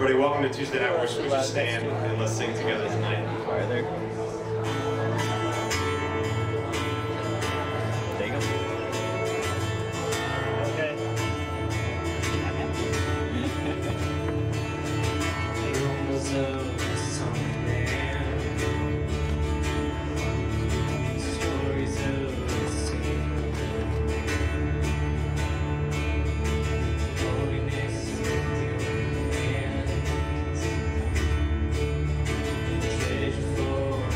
everybody. Welcome to Tuesday Night Worship. Would you stand and let's sing together tonight? All right, there. There you go. Okay. Stories of the same. Holiness in your hands. Treasure for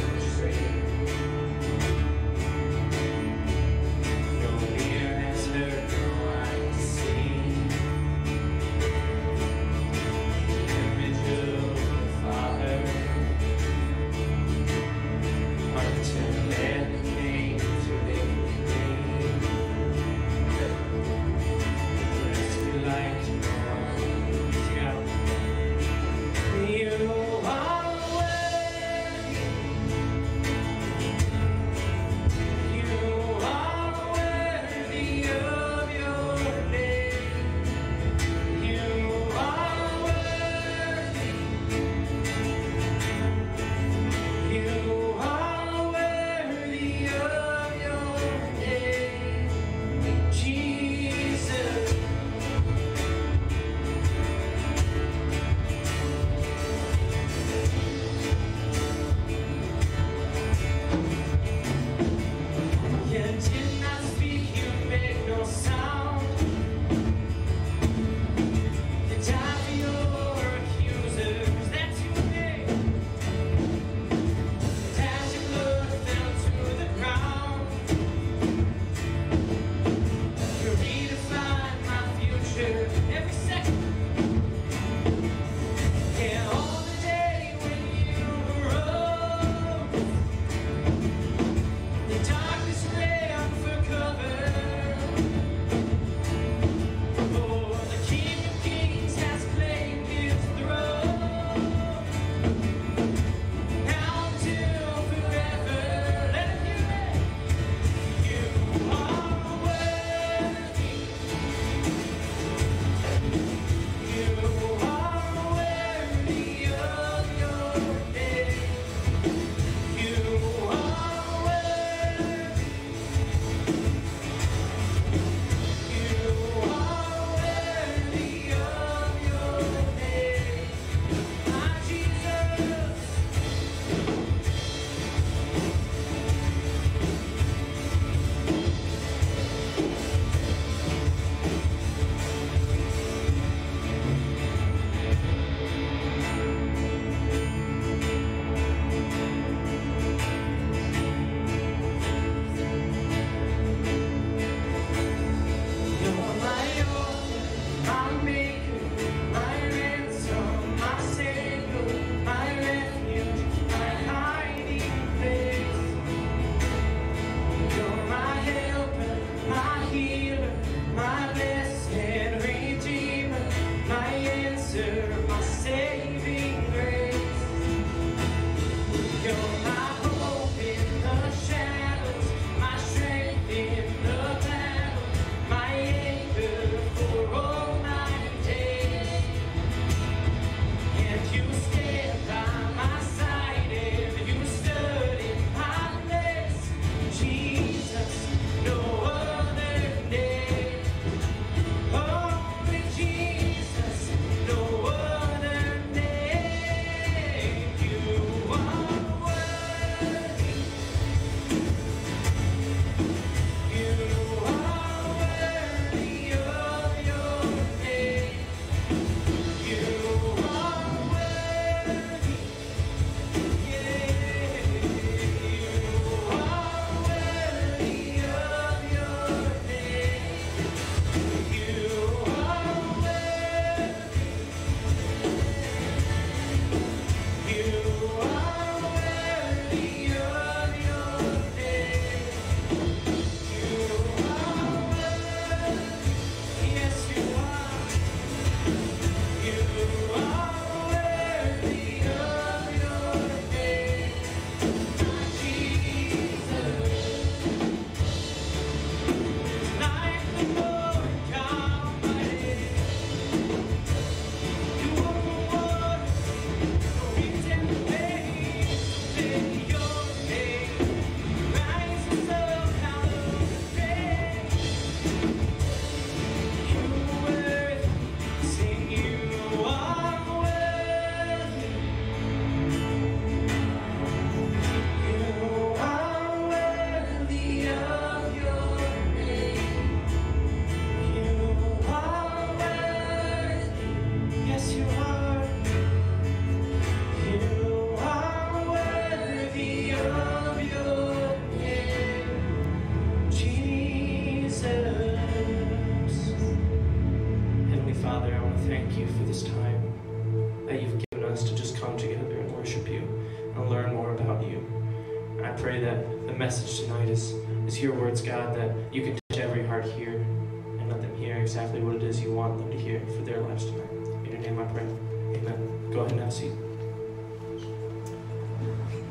And I pray that the message tonight is your words, God, that you can touch every heart here and let them hear exactly what it is you want them to hear for their lives tonight. In your name I pray. Amen. Go ahead and have a seat.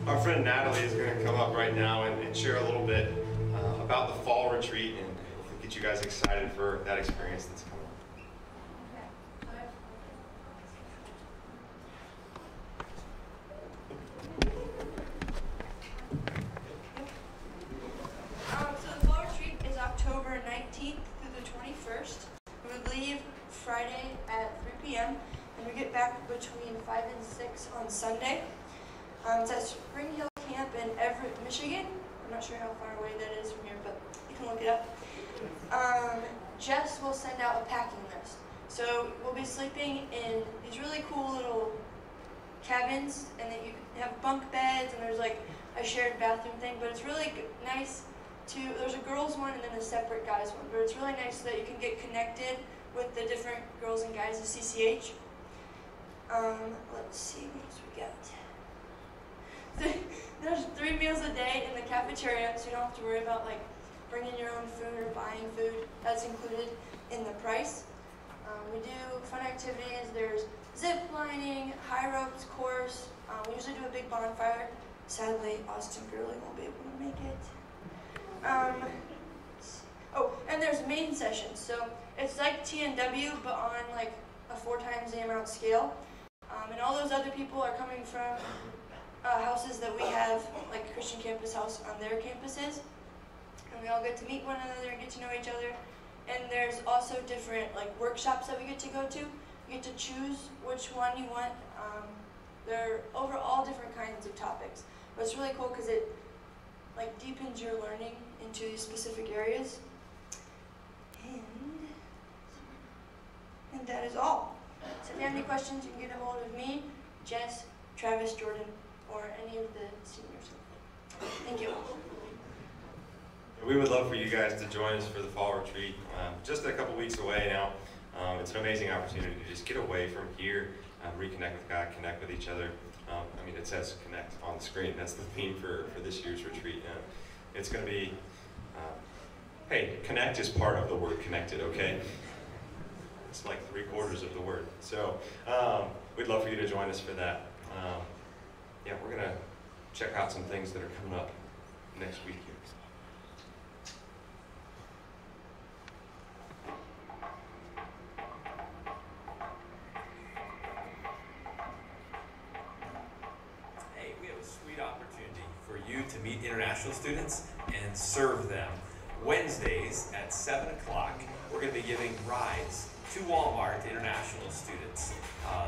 Our friend Natalie is going to come up right now and share a little bit about the fall retreat and hopefully get you guys excited for that experience that's coming up. So the fall retreat is October 19th through the 21st. We would leave Friday at 3 p.m. and we get back between 5 and 6 on Sunday. It's at Spring Hill Camp in Everett, Michigan. I'm not sure how far away that is from here, but you can look it up. Jess will send out a packing list. So we'll be sleeping in these really cool little cabins, and then you have bunk beds, and there's like a shared bathroom thing, but it's really nice to, there's a girls one and then a separate guys one, but it's really nice so that you can get connected with the different girls and guys of CCH. Let's see what else we got. There's 3 meals a day in the cafeteria, so you don't have to worry about like bringing your own food or buying food. That's included in the price. We do fun activities. There's zip lining, high ropes course. We usually do a big bonfire. Sadly, Austin Gurley won't be able to make it. Oh, and there's main sessions. So it's like TNW, but on like a 4 times the amount scale. And all those other people are coming from houses that we have, like Christian Campus House on their campuses. And we all get to meet one another and get to know each other. And there's also different like workshops that we get to go to. You get to choose which one you want. They're over all different kinds of topics. But it's really cool because it like deepens your learning into these specific areas. And that is all. So if you have any questions, you can get a hold of me, Jess, Travis, Jordan, or any of the seniors. Thank you. We would love for you guys to join us for the fall retreat. Just a couple weeks away now. It's an amazing opportunity to just get away from here, reconnect with God, connect with each other. I mean, it says connect on the screen. That's the theme for this year's retreat. It's going to be, hey, connect is part of the word connected, okay? It's like 3/4 of the word. So we'd love for you to join us for that. Yeah, we're going to check out some things that are coming up next week here. Hey, we have a sweet opportunity for you to meet international students and serve them. Wednesdays at 7 o'clock, we're going to be giving rides to Walmart to international students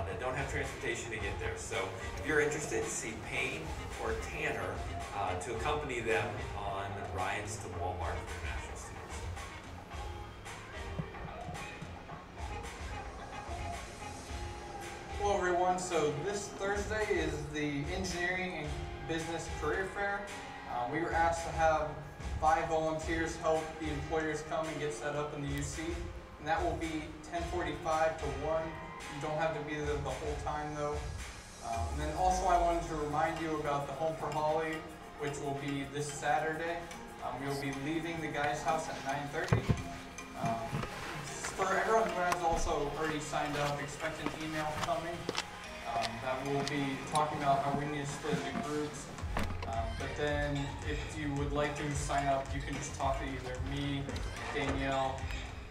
that don't have transportation to get there. So if you're interested, see Payne or Tanner to accompany them on rides to Walmart for international students. Hello everyone, so this Thursday is the Engineering and Business Career Fair. We were asked to have 5 volunteers help the employers come and get set up in the UC. And that will be 10:45 to 1. You don't have to be there the whole time though. And then also I wanted to remind you about the Home for Holly, which will be this Saturday. We'll be leaving the guy's house at 9:30. For everyone who has also already signed up, expect an email coming that will be talking about how we need to split into groups. But then if you would like to sign up, you can just talk to either me, Danielle,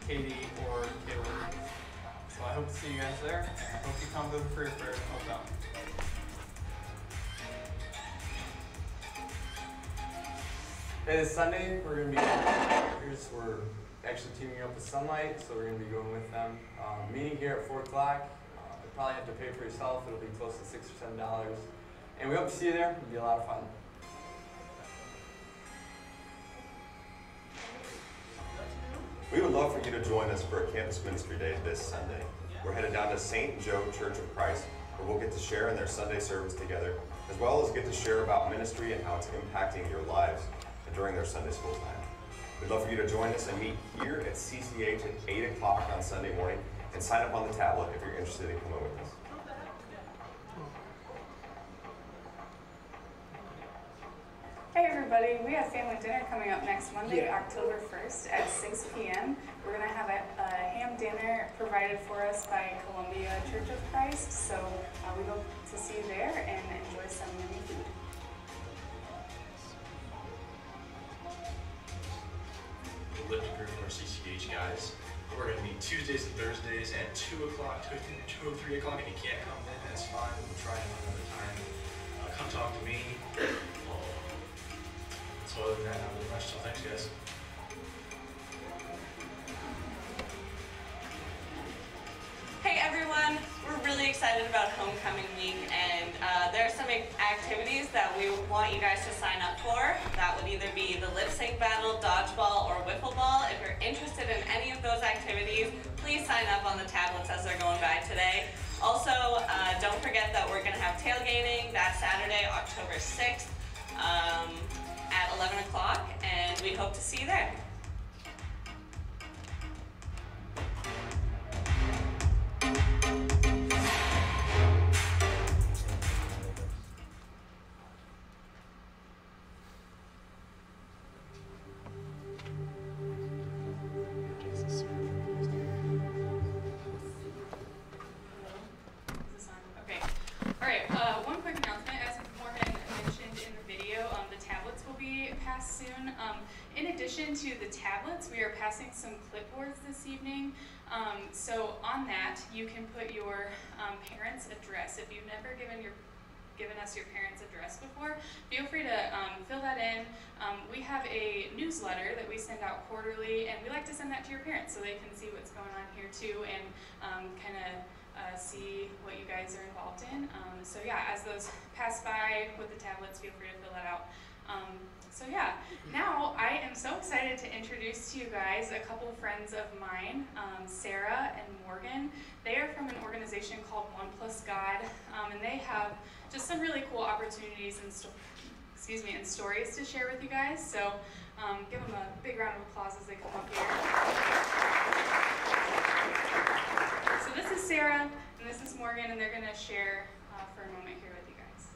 Katie, or Gilbert. So I hope to see you guys there, and I hope you come to the career fair to help out. Hey, this Sunday we're going to be we're actually teaming up with Sunlight, so we're going to be going with them. Meeting here at 4 o'clock. You probably have to pay for yourself. It'll be close to $6 or $7. And we hope to see you there. It'll be a lot of fun. We would love for you to join us for a Campus Ministry Day this Sunday. We're headed down to St. Joe Church of Christ, where we'll get to share in their Sunday service together, as well as get to share about ministry and how it's impacting your lives during their Sunday school time. We'd love for you to join us and meet here at CCH at 8 o'clock on Sunday morning, and sign up on the tablet if you're interested in coming with us. Hey everybody, we have family dinner coming up next Monday, October 1st at 6 p.m. We're going to have a ham dinner provided for us by Columbia Church of Christ, so we hope to see you there and enjoy some yummy food. The lifting group for our CCH guys. We're going to meet Tuesdays and Thursdays at 2 o'clock, 2 or 3 o'clock. If you can't come then, that's fine. We'll try another time. Come talk to me. So other than that, not really much. So thanks, guys. Hey everyone, we're really excited about homecoming week, and there are some activities that we want you guys to sign up for. That would either be the lip sync battle, dodgeball, or wiffle ball. If you're interested in any of those activities, please sign up on the tablets as they're going by today. Also, don't forget that we're going to have tailgating that Saturday, October 6th at 11 o'clock, and we hope to see you there. In addition to the tablets, we are passing some clipboards this evening. So on that, you can put your parents' address. If you've never given us your parents' address before, feel free to fill that in. We have a newsletter that we send out quarterly, and we like to send that to your parents so they can see what's going on here too, and kind of see what you guys are involved in. So yeah, as those pass by with the tablets, feel free to fill that out. So yeah, now I am so excited to introduce to you guys a couple of friends of mine, Sarah and Morgan. They are from an organization called One Plus God, and they have just some really cool opportunities and stories to share with you guys. So give them a big round of applause as they come up here. So this is Sarah and this is Morgan, and they're going to share for a moment here with you guys.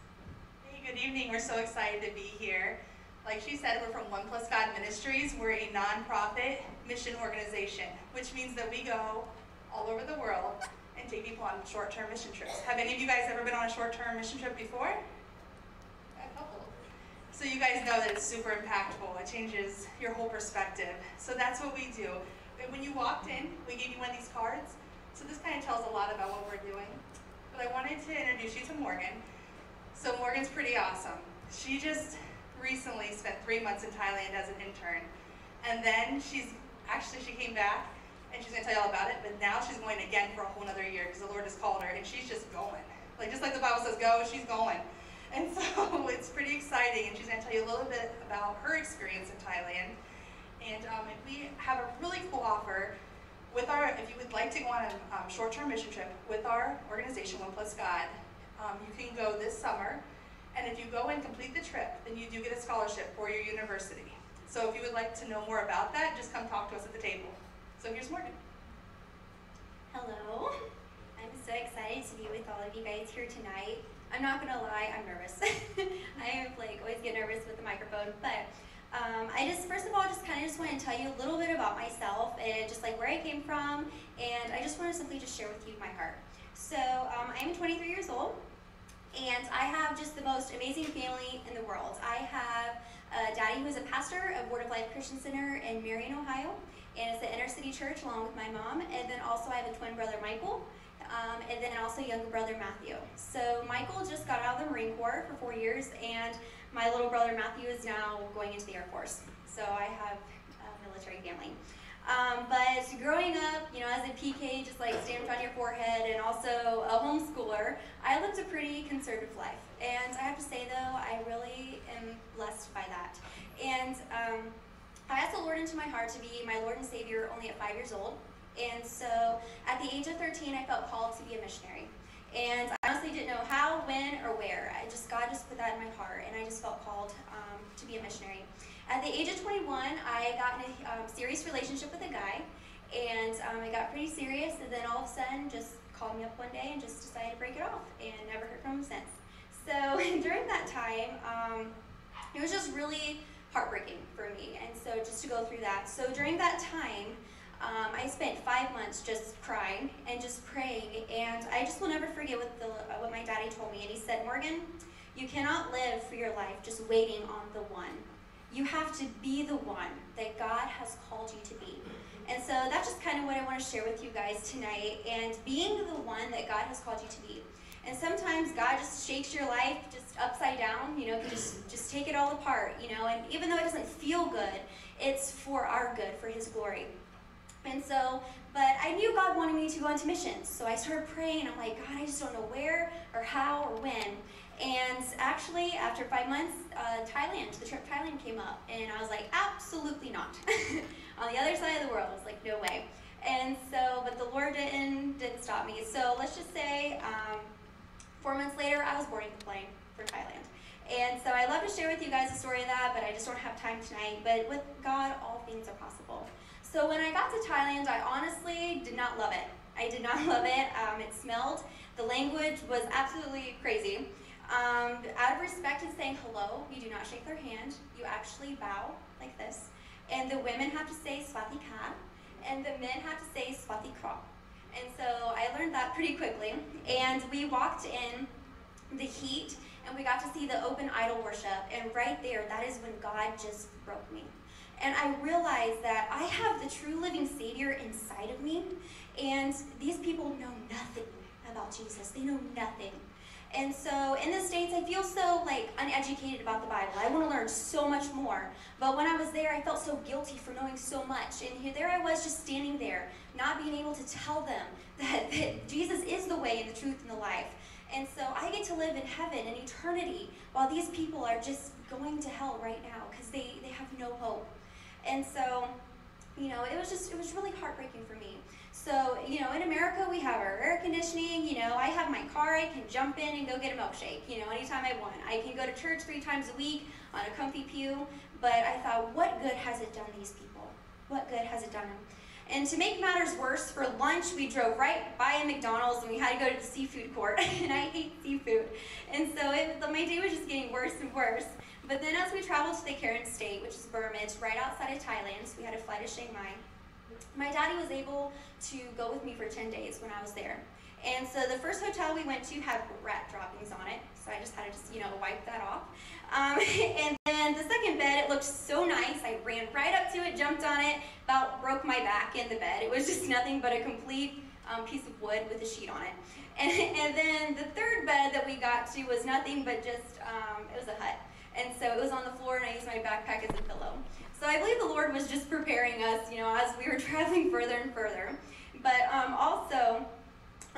Hey, good evening. We're so excited to be here. Like she said, we're from One Plus God Ministries. We're a nonprofit mission organization, which means that we go all over the world and take people on short-term mission trips. Have any of you guys ever been on a short-term mission trip before? A couple. So you guys know that it's super impactful. It changes your whole perspective. So that's what we do. And when you walked in, we gave you one of these cards. So this kind of tells a lot about what we're doing. But I wanted to introduce you to Morgan. So Morgan's pretty awesome. She just recently spent 3 months in Thailand as an intern. And then she came back, and she's gonna tell you all about it, but now she's going again for a whole another year because the Lord has called her, and she's just going. Like, just like the Bible says go, she's going. And so it's pretty exciting, and she's gonna tell you a little bit about her experience in Thailand. And we have a really cool offer with if you would like to go on a short-term mission trip with our organization, One Plus God, you can go this summer. And if you go and complete the trip, then you do get a scholarship for your university. So if you would like to know more about that, just come talk to us at the table. So here's Morgan. Hello. I'm so excited to be with all of you guys here tonight. I'm not gonna lie, I'm nervous. I always get nervous with the microphone, but first of all, just want to tell you a little bit about myself and just like where I came from, and I just want to simply just share with you my heart. So I'm 23 years old. And I have just the most amazing family in the world. I have a daddy who is a pastor of Word of Life Christian Center in Marion, Ohio, and it's an inner city church along with my mom. And then also I have a twin brother, Michael, and then also younger brother, Matthew. So Michael just got out of the Marine Corps for 4 years, and my little brother, Matthew, is now going into the Air Force. So I have a military family. But growing up, as a PK, just like stamped on your forehead, and also a homeschooler, I lived a pretty conservative life. And I have to say though, I really am blessed by that. And I asked the Lord into my heart to be my Lord and Savior only at 5 years old. And so at the age of 13, I felt called to be a missionary. And I honestly didn't know how, when, or where. God just put that in my heart, and I just felt called to be a missionary. At the age of 21, I got in a serious relationship with a guy, and I got pretty serious, and then all of a sudden just called me up one day and just decided to break it off, and never heard from him since. So during that time, It was just really heartbreaking for me, and so just to go through that. So during that time, I spent 5 months just crying and just praying, and I just will never forget what my daddy told me. And he said, Morgan, you cannot live for your life just waiting on the one. You have to be the one that God has called you to be. And so that's just kind of what I want to share with you guys tonight, and being the one that God has called you to be. And sometimes God just shakes your life just upside down, you know, can just take it all apart, you know, and even though it doesn't feel good, it's for our good, for His glory. And so, but I knew God wanted me to go into missions, so I started praying, and I'm like, God, I just don't know where or how or when. And actually, after 5 months, the trip to Thailand came up, and I was like, absolutely not. On the other side of the world, I was like, no way. And so, but the Lord didn't stop me. So let's just say, 4 months later, I was boarding the plane for Thailand. And so I love to share with you guys the story of that, but I just don't have time tonight. But with God, all things are possible. So when I got to Thailand, I honestly did not love it. I did not love it. It smelled. The language was absolutely crazy. Out of respect in saying hello, you do not shake their hand. You actually bow like this. And the women have to say Swati Ka, and the men have to say Swati Kra. And so I learned that pretty quickly. And we walked in the heat, and we got to see the open idol worship. And right there, that is when God just broke me. And I realized that I have the true living Savior inside of me, and these people know nothing about Jesus. They know nothing. And so in the States, I feel so like uneducated about the Bible. I want to learn so much more. But when I was there, I felt so guilty for knowing so much. And there I was just standing there, not being able to tell them that Jesus is the way and the truth and the life. And so I get to live in heaven in eternity while these people are just going to hell right now because they have no hope. And so, you know, it was really heartbreaking for me. So, you know, in America, we have our air conditioning. You know, I have my car. I can jump in and go get a milkshake, you know, anytime I want. I can go to church 3 times a week on a comfy pew. But I thought, what good has it done these people? What good has it done them? And to make matters worse, for lunch, we drove right by a McDonald's, and we had to go to the seafood court. And I hate seafood. And so my day was just getting worse and worse. But then as we traveled to the Karen State, which is Burma, it's right outside of Thailand, so we had to fly to Chiang Mai. My daddy was able to go with me for 10 days when I was there. And so the first hotel we went to had rat droppings on it, so I just had to wipe that off. And then the second bed, it looked so nice. I ran right up to it, jumped on it, about broke my back in the bed. It was just nothing but a complete piece of wood with a sheet on it. And then the third bed that we got to was nothing but just, it was a hut. And so it was on the floor, and I used my backpack as a pillow. So I believe the Lord was just preparing us, you know, as we were traveling further and further. But also,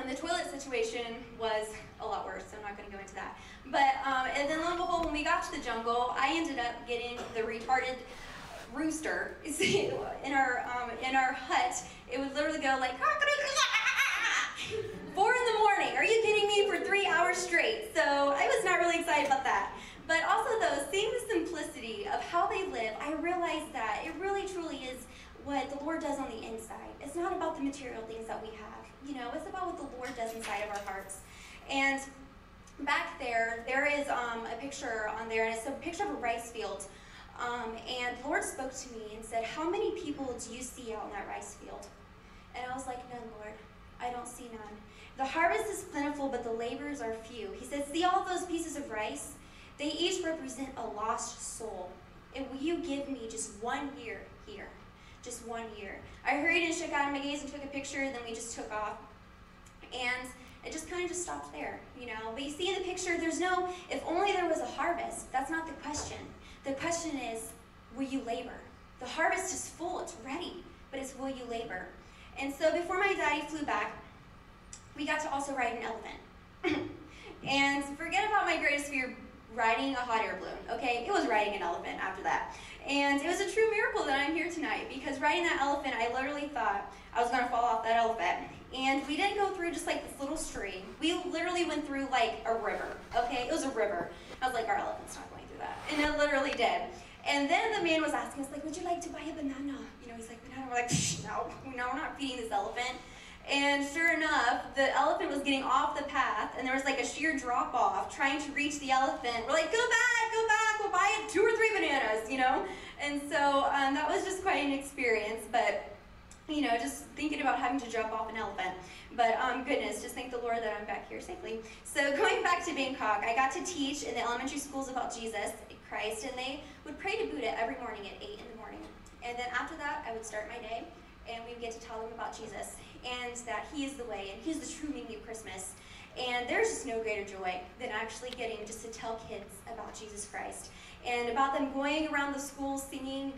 the toilet situation was a lot worse, so I'm not going to go into that. But, and then lo and behold, when we got to the jungle, I ended up getting the retarded rooster. In our hut, it would literally go like, 4 in the morning. Are you kidding me? For 3 hours straight. So I was not really excited about that. But also, though, seeing the simplicity of how they live, I realized that it really, truly is what the Lord does on the inside. It's not about the material things that we have. You know, it's about what the Lord does inside of our hearts. And back there is a picture on there, and it's a picture of a rice field. And the Lord spoke to me and said, how many people do you see out in that rice field? And I was like, none, Lord. I don't see none. The harvest is plentiful, but the laborers are few. He said, see all those pieces of rice? They each represent a lost soul. And will you give me just 1 year here? Just 1 year. I hurried and shook out my gaze and took a picture, and then we just took off. And it just kind of just stopped there, you know. But you see in the picture, there's no, if only there was a harvest. That's not the question. The question is, will you labor? The harvest is full, it's ready, but it's will you labor? And so before my daddy flew back, we got to also ride an elephant. And forget about my greatest fear, riding a hot air balloon, okay? It was riding an elephant after that. And it was a true miracle that I'm here tonight, because riding that elephant, I literally thought I was gonna fall off that elephant. And we didn't go through just like this little stream. We literally went through like a river, okay? It was a river. I was like, our elephant's not going through that. And it literally did. And then the man was asking us, like, would you like to buy a banana? You know, he's like, banana? We're like, no, we're not feeding this elephant. And sure enough, the elephant was getting off the path, and there was like a sheer drop off trying to reach the elephant. We're like, go back, we'll buy it 2 or 3 bananas, you know? And so that was just quite an experience, but you know, just thinking about having to jump off an elephant. But goodness, just thank the Lord that I'm back here safely. So going back to Bangkok, I got to teach in the elementary schools about Jesus Christ, and they would pray to Buddha every morning at 8 in the morning. And then after that, I would start my day, and we would get to tell them about Jesus, and that He is the way, and He's the true meaning of Christmas. And there's just no greater joy than actually getting just to tell kids about Jesus Christ, and about them going around the schools singing,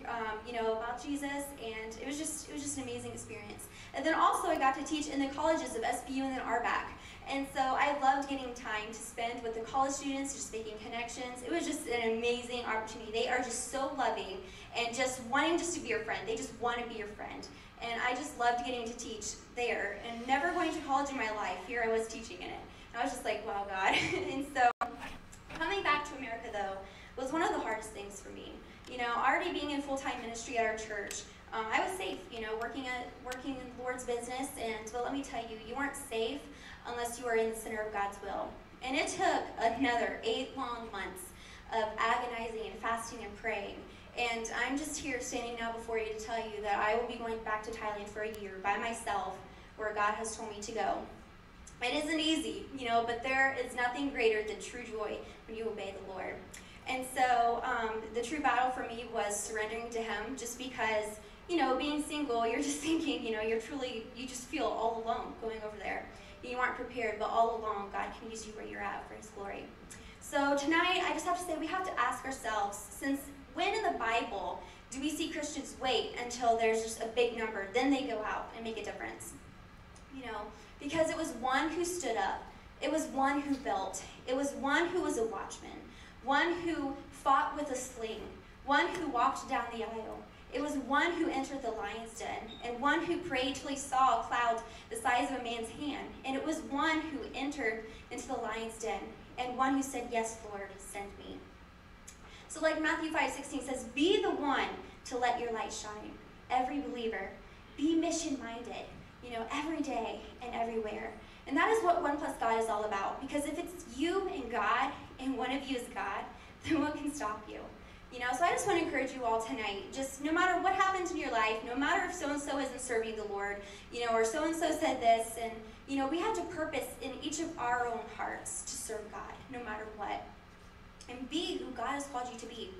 you know, about Jesus, and it was just an amazing experience. And then also I got to teach in the colleges of SBU and then RBAC, and so I loved getting time to spend with the college students, just making connections. It was just an amazing opportunity. They are just so loving and just wanting just to be your friend. They just want to be your friend. And I just loved getting to teach there, and never going to college in my life. Here I was teaching in it. And I was just like, wow, God. And so coming back to America, though, was one of the hardest things for me. You know, already being in full-time ministry at our church, I was safe, you know, working in the Lord's business, but let me tell you, you aren't safe unless you are in the center of God's will. And it took another 8 long months of agonizing and fasting and praying. And I'm just here standing now before you to tell you that I will be going back to Thailand for a year by myself, where God has told me to go. It isn't easy, you know, but there is nothing greater than true joy when you obey the Lord. And so the true battle for me was surrendering to Him, just because, you know, being single, you're just thinking, you know, you just feel all alone going over there. You aren't prepared, but all along, God can use you where you're at for His glory. So tonight, I just have to say, we have to ask ourselves, since when in the Bible do we see Christians wait until there's just a big number, then they go out and make a difference? You know, because it was one who stood up, it was one who built, it was one who was a watchman, one who fought with a sling, one who walked down the aisle. It was one who entered the lion's den, and one who prayed till he saw a cloud the size of a man's hand. And it was one who entered into the lion's den, and one who said, yes, Lord, send me. So like Matthew 5:16 says, be the one to let your light shine. Every believer, be mission-minded, you know, every day and everywhere. And that is what One Plus God is all about. Because if it's you and God, and one of you is God, then what can stop you? You know, so I just want to encourage you all tonight, just no matter what happens in your life, no matter if so-and-so isn't serving the Lord, you know, or so-and-so said this, and, you know, we have to purpose in each of our own hearts to serve God, no matter what. And be who God has called you to be.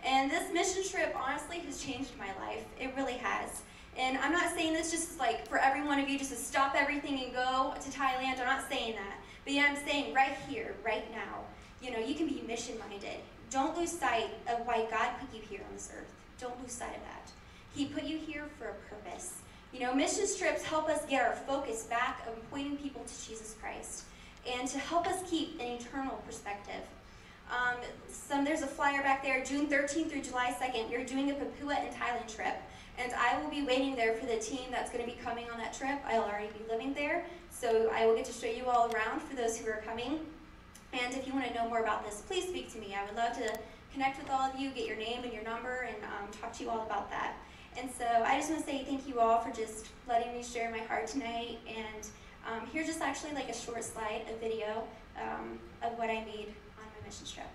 And this mission trip, honestly, has changed my life. It really has. And I'm not saying this just like for every one of you just to stop everything and go to Thailand. I'm not saying that. But yeah, I'm saying right here, right now, you know, you can be mission-minded. Don't lose sight of why God put you here on this earth. Don't lose sight of that. He put you here for a purpose. You know, mission trips help us get our focus back of pointing people to Jesus Christ, and to help us keep an eternal perspective. There's a flyer back there, June 13th through July 2nd. You're doing a Papua and Thailand trip, and I will be waiting there for the team that's going to be coming on that trip. I'll already be living there, so I will get to show you all around for those who are coming. And if you want to know more about this, please speak to me. I would love to connect with all of you, get your name and your number, and talk to you all about that. And so I just want to say thank you all for just letting me share my heart tonight. And here's just actually like a short slide, a video of what I made on my mission trip.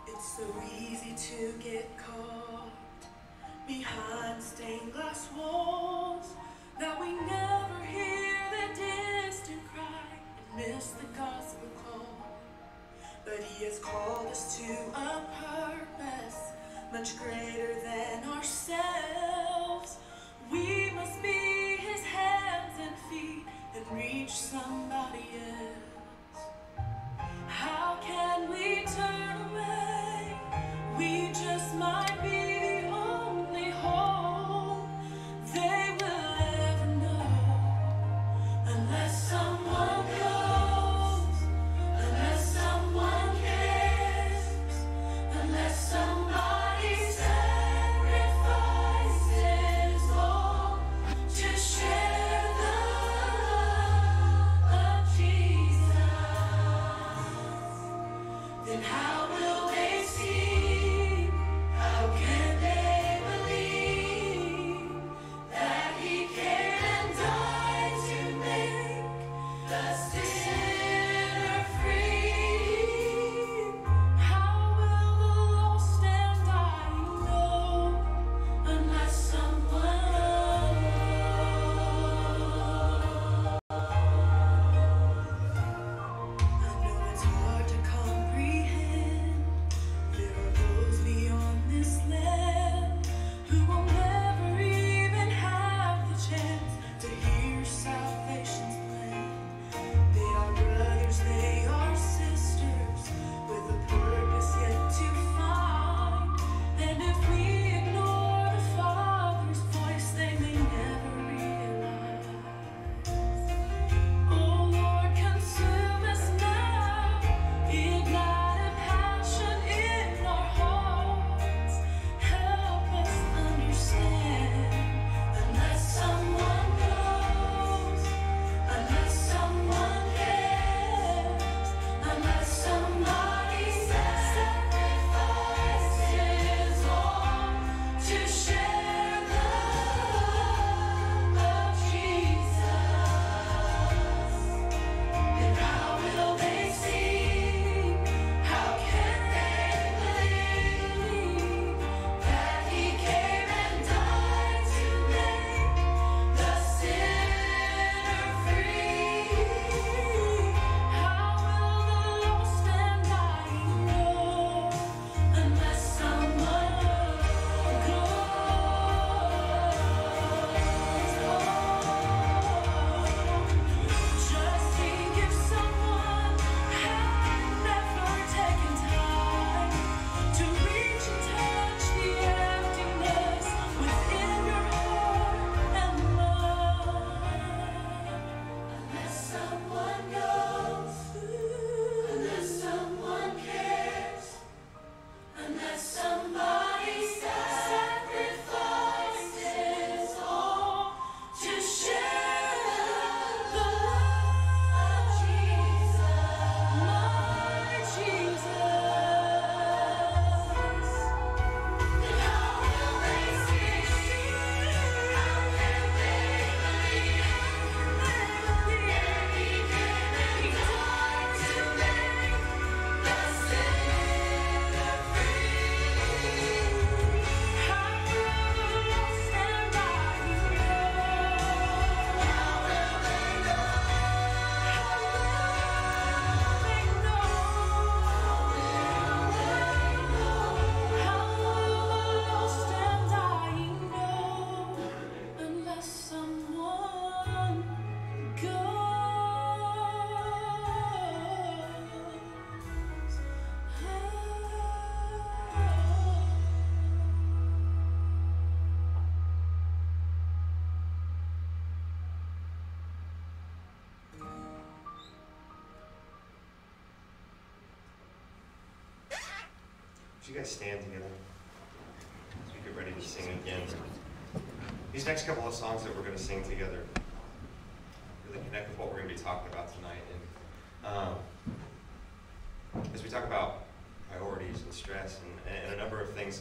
It's so easy to get caught behind stained glass walls, that we never hear the distant cry and miss the gospel call. But He has called us to a purpose much greater than ourselves. We must be His hands and feet and reach somebody else. How can we turn away? We just might be the only hope they will ever know, unless someone goes, unless someone cares, unless somebody sacrifices. you guys stand together as we get ready to sing again? These next couple of songs that we're going to sing together really connect with what we're going to be talking about tonight. And as we talk about priorities and stress and a number of things,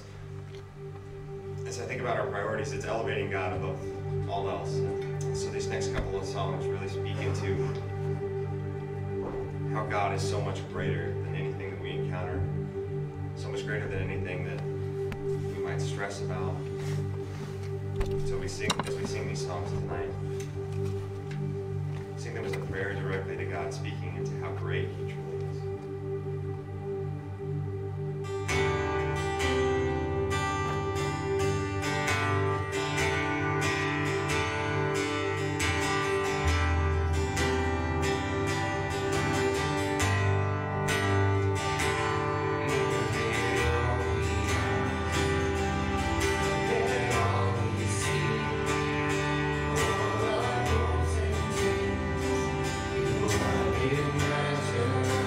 as I think about our priorities, it's elevating God above all else. And so these next couple of songs really speak into how God is so much greater than anything that we encounter, so much greater than anything that we might stress about. So as we sing these songs tonight, sing them as a prayer directly to God, speaking into how great He truly is. Imagine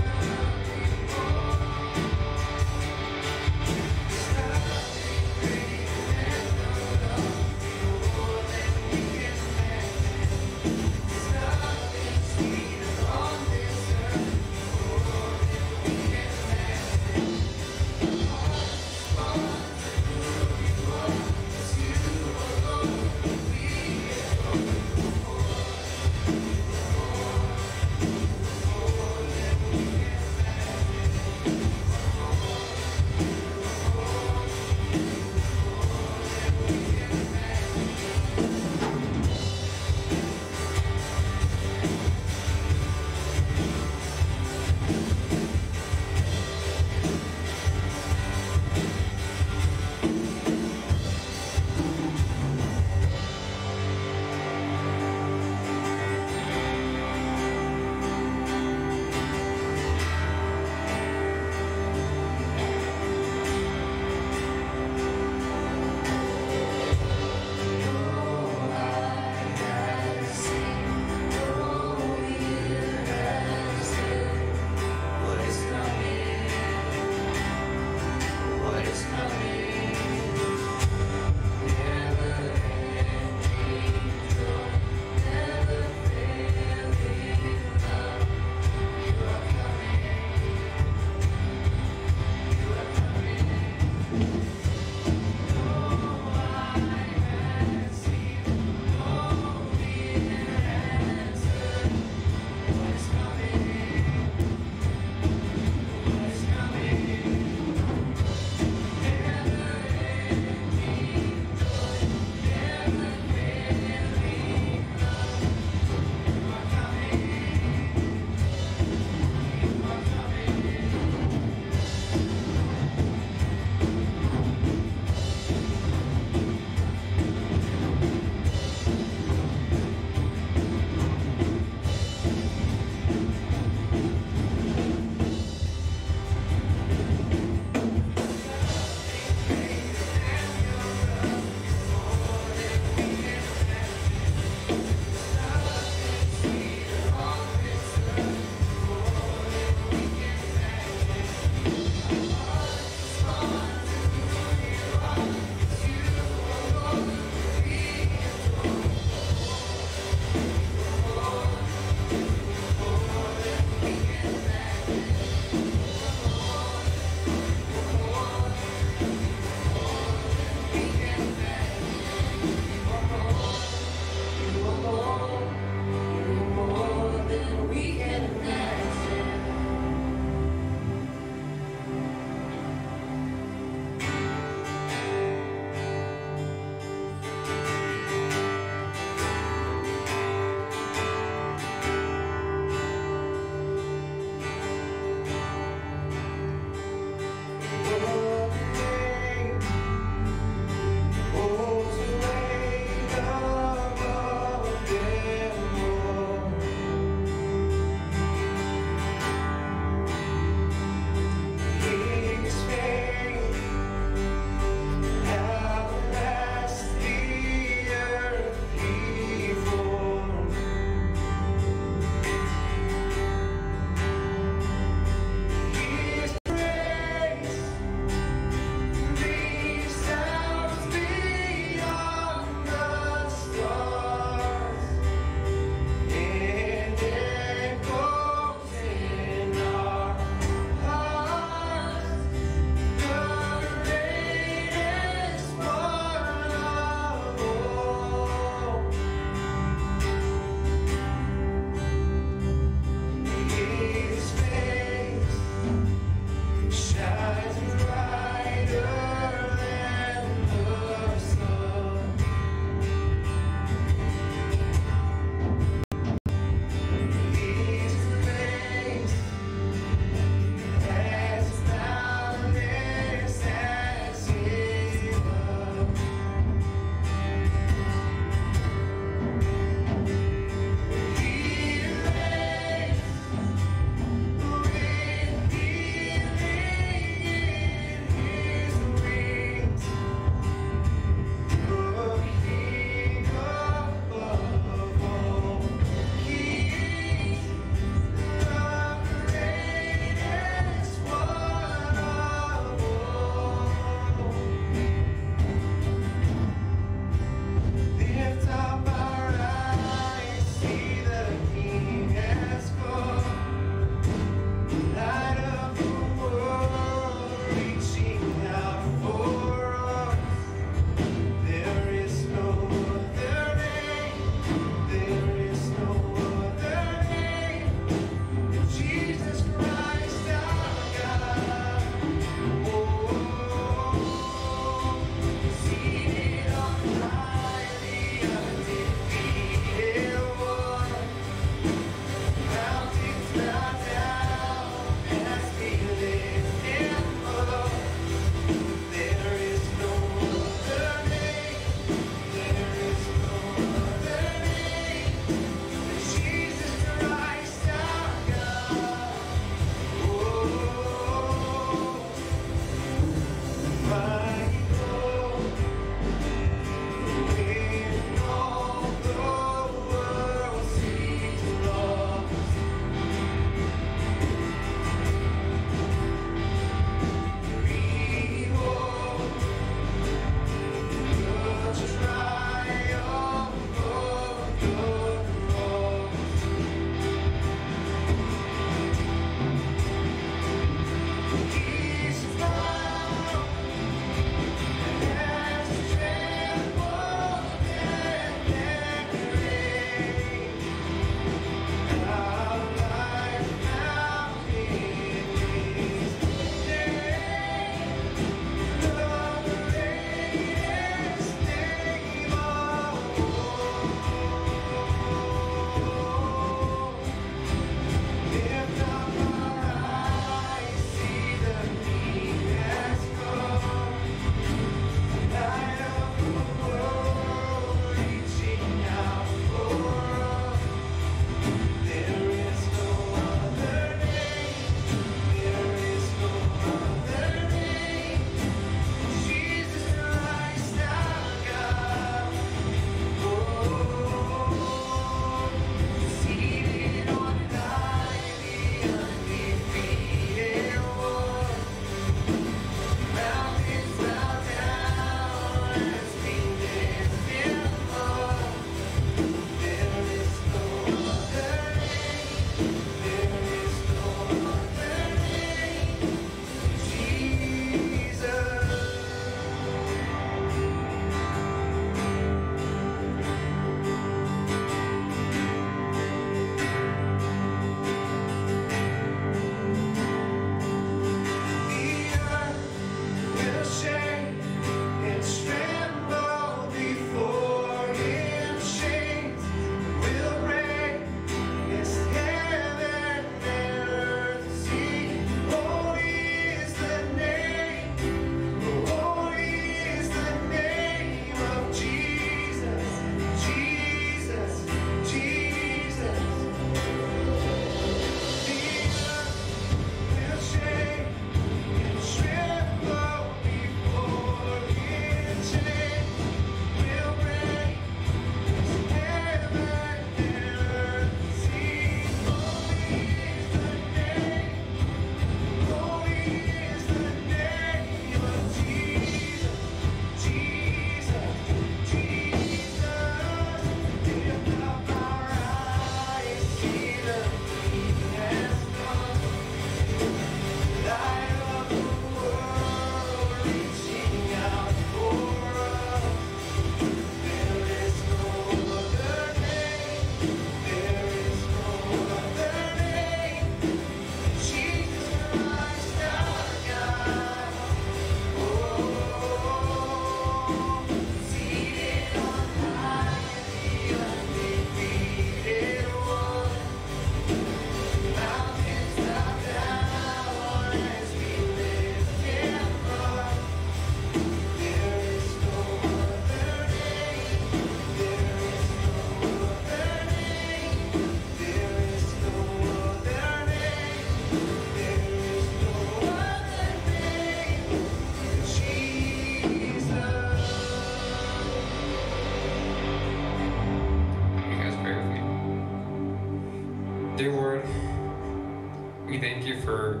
for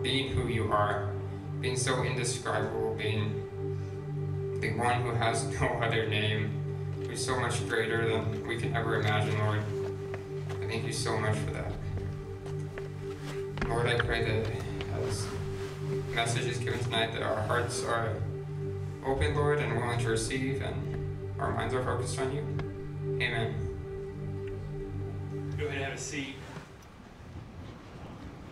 being who you are, being so indescribable, being the one who has no other name, who's so much greater than we can ever imagine, Lord. I thank you so much for that. Lord, I pray that as the message is given tonight, that our hearts are open, Lord, and willing to receive, and our minds are focused on you. Amen. Go ahead and have a seat.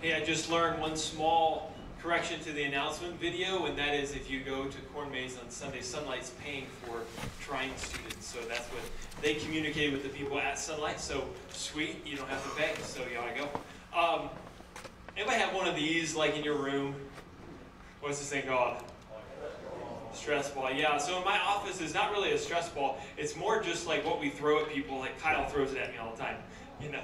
Hey, I just learned one small correction to the announcement video, and that is if you go to Corn Maze on Sunday, Sunlight's paying for trying students. So that's what they communicate with the people at Sunlight. So sweet, you don't have to pay, so you ought to go. Anybody have one of these like in your room? What's this thing called? Stress ball. Yeah, so in my office it's not really a stress ball. It's more just like what we throw at people, like Kyle throws it at me all the time. You know.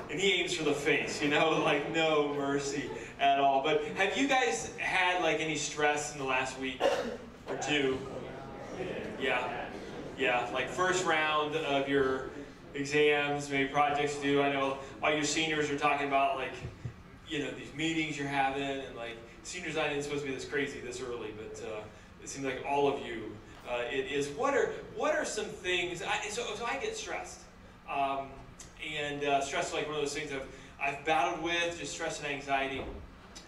And he aims for the face, you know, like no mercy at all. But have you guys had like any stress in the last week or two? Yeah, like first round of your exams, maybe projects due. I know all your seniors are talking about like, you know, these meetings you're having, and like seniors not even supposed to be this crazy this early, but it seems like all of you it is. What are some things? So I get stressed. Stress is like one of those things I've battled with, just stress and anxiety.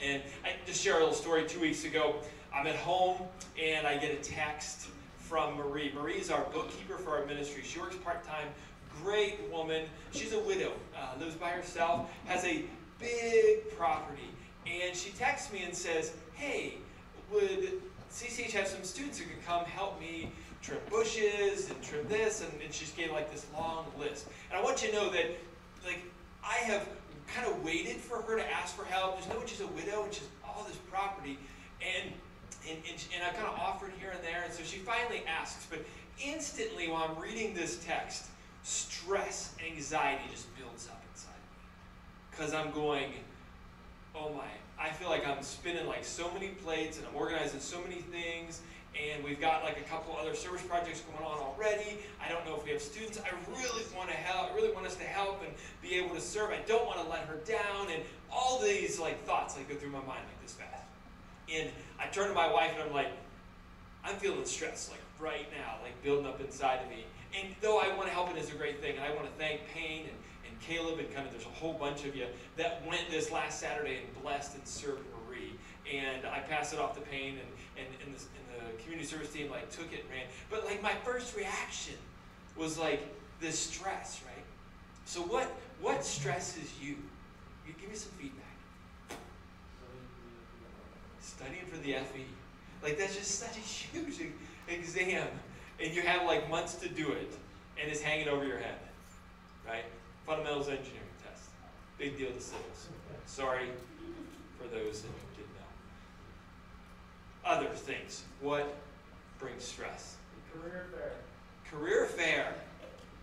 And I just share a little story. 2 weeks ago, I'm at home and I get a text from Marie. Marie's our bookkeeper for our ministry. She works part-time, great woman. She's a widow, lives by herself, has a big property. And she texts me and says, hey, would CCH have some students who could come help me trim bushes and trim this, and she just gave like this long list. And I want you to know that like I have kind of waited for her to ask for help. Just know she's a widow and she's all this property, and I kind of offered here and there, and so she finally asks. But instantly while I'm reading this text, stress, anxiety just builds up inside me. Because I'm going, oh my, I feel like I'm spinning like so many plates and I'm organizing so many things, and we've got like a couple other service projects going on already. I don't know if we have students. I really want to help. I really want us to help and be able to serve. I don't want to let her down, and all these like thoughts like go through my mind like this fast. And I turn to my wife and I'm like, I'm feeling stressed like right now, like building up inside of me. And though I want to help, it is a great thing, and I want to thank Payne and Caleb and kind of there's a whole bunch of you that went this last Saturday and blessed and served Marie. And I passed it off to Payne and the community service team like took it and ran. But like my first reaction was like this stress, right? So what stresses you? You give me some feedback. Studying for the FE. Like that's just such a huge exam. And you have like months to do it, and it's hanging over your head, right? Fundamentals engineering test. Big deal to civils. Sorry for those that didn't know. Other things. What brings stress? Career fair. Career fair.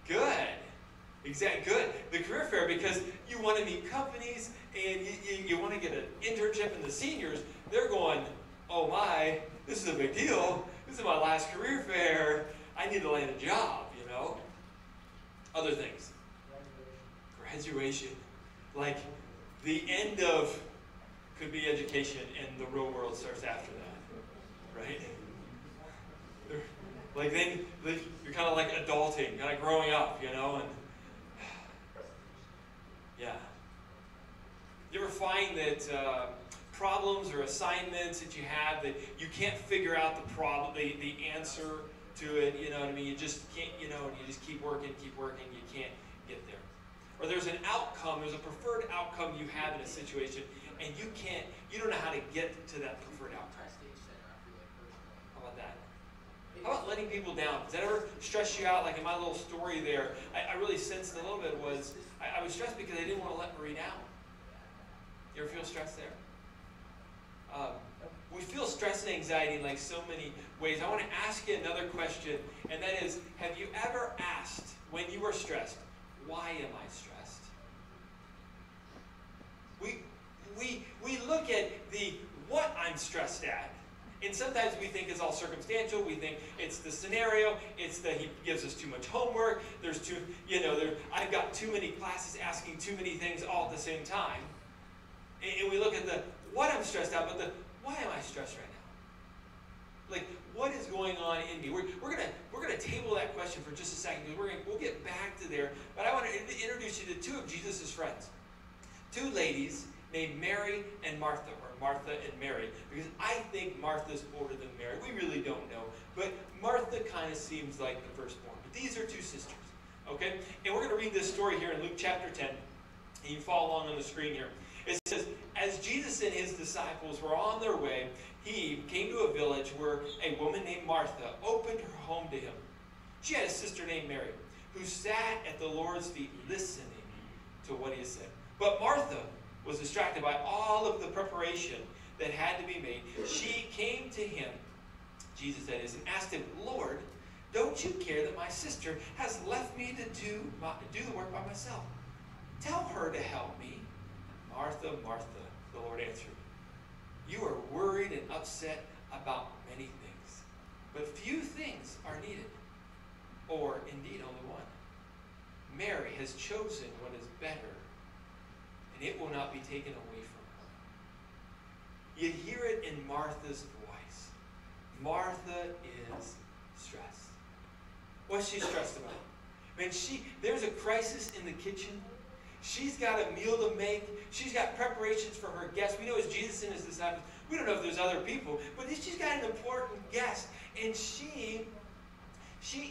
Good. Exactly. Good. The career fair, because you want to meet companies and you want to get an internship, and the seniors, they're going, oh my, this is a big deal. This is my last career fair. I need to land a job, you know? Other things. Graduation. Like the end of could be education, and the real world starts after that, right? Like then you're kind of like adulting, kind of growing up, you know, and yeah. You ever find that problems or assignments that you have that you can't figure out the problem, the answer to it, you know what I mean? You just can't, you know, and you just keep working, you can't get there. Or there's an outcome, there's a preferred outcome you have in a situation, and you don't know how to get to that preferred outcome. How about that? How about letting people down? Does that ever stress you out? Like in my little story there, I really sensed a little bit was, I was stressed because I didn't want to let Marie down. You ever feel stressed there? We feel stress and anxiety in like so many ways. I want to ask you another question, and that is, have you ever asked when you were stressed, why am I stressed? We look at the what I'm stressed at, And sometimes we think it's all circumstantial. We think it's the scenario. It's that he gives us too much homework. There's too, I've got too many classes asking too many things all at the same time. And we look at the what I'm stressed out, but the why am I stressed right now? Like, what is going on in me? We're gonna table that question for just a second because we'll get back to there. But I want to introduce you to two of Jesus' friends, two ladies named Mary and Martha, or Martha and Mary, because I think Martha's older than Mary. We really don't know, but Martha kind of seems like the firstborn. But these are two sisters, okay? And we're going to read this story here in Luke chapter 10, and you can follow along on the screen here. It says, as Jesus and his disciples were on their way, he came to a village where a woman named Martha opened her home to him. She had a sister named Mary, who sat at the Lord's feet listening to what he said. But Martha was distracted by all of the preparation that had to be made. She came to him, Jesus that is, and asked him, Lord, don't you care that my sister has left me to do the work by myself? Tell her to help me. Martha, Martha, the Lord answered, you are worried and upset about many things, but few things are needed, or indeed only one. Mary has chosen what is better, and it will not be taken away from her. You hear it in Martha's voice. Martha is stressed. What's she stressed about? Man, there's a crisis in the kitchen. She's got a meal to make. She's got preparations for her guests. We know it's Jesus and his disciples. We don't know if there's other people, but she's got an important guest. And she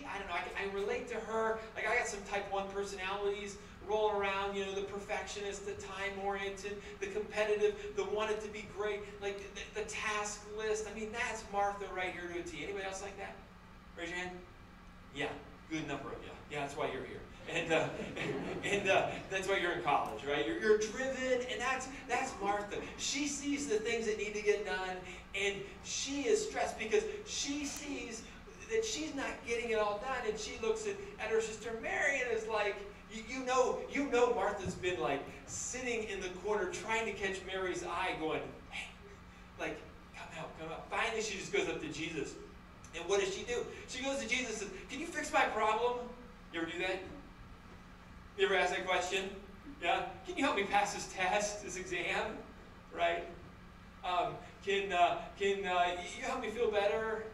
I don't know, I relate to her. Like, I got some type 1 personalities rolling around, the perfectionist, the time-oriented, the competitive, the wanted to be great, like the task list. I mean, that's Martha right here to a T. Anybody else like that? Raise your hand. Yeah, good number of you. Yeah, that's why you're here. And that's why you're in college, right? You're driven, and that's Martha. She sees the things that need to get done, and she is stressed because she sees that she's not getting it all done, and she looks at her sister Mary and is like, you know Martha's been like sitting in the corner trying to catch Mary's eye going, hey, like, come out. Finally, she just goes up to Jesus. And what does she do? She goes to Jesus and says, can you fix my problem? You ever do that? You ever ask that question? Yeah? Can you help me pass this test, this exam? Right? Can you help me feel better?